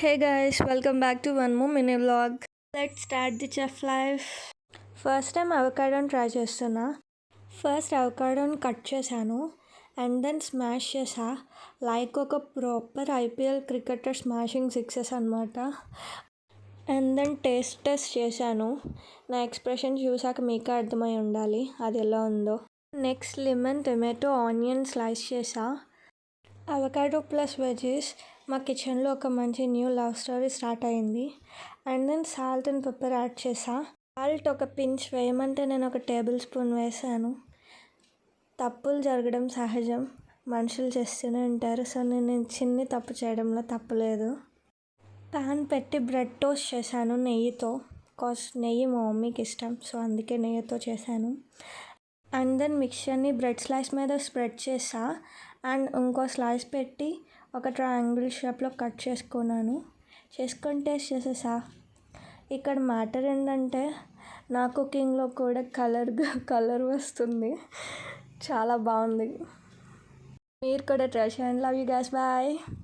Hey guys, welcome back to one more mini vlog. Let's start the chef life. First time అవకాడోని try చేస్తున్నా. First అవకాడోని cut చేశాను and then smash చేసా like ఒక proper IPL cricketer smashing sixes అనమాట. And then taste చేశాను. నా expression చూసాక మీకే అర్థమై ఉండాలి అది ఎలా ఉందో. Next lemon, tomato, onion slice చేసా. అవకాడో ప్లస్ వెజెస్ మా కిచెన్లో ఒక మంచి న్యూ లవ్ స్టోరీ స్టార్ట్ అయింది. And then salt and pepper add చేసా. సాల్ట్ ఒక పించ్ వేయమంటే నేను ఒక టేబుల్ స్పూన్ వేసాను. తప్పులు జరగడం సహజం, మనుషులు చేస్తూనే ఉంటారు. సో నేను చిన్ని తప్పు చేయడంలో తప్పులేదు. ప్యాన్ పెట్టి బ్రెడ్ టోస్ట్ చేశాను నెయ్యితో. కాస్ నెయ్యి మా మమ్మీకి ఇష్టం, సో అందుకే నెయ్యితో చేశాను. అండ్ దెన్ మిక్చర్ని బ్రెడ్ స్లైస్ మీద స్ప్రెడ్ చేసా అండ్ ఇంకో స్లైస్ పెట్టి ఒక ట్రయాంగిల్ షేప్లో కట్ చేసుకొని టేస్ట్ చేసేసా. ఇక్కడ మ్యాటర్ ఏంటంటే నా కుకింగ్లో కూడా కలర్ వస్తుంది. చాలా బాగుంది. మీరు కూడా ట్రై చేయండి. Love you guys, bye.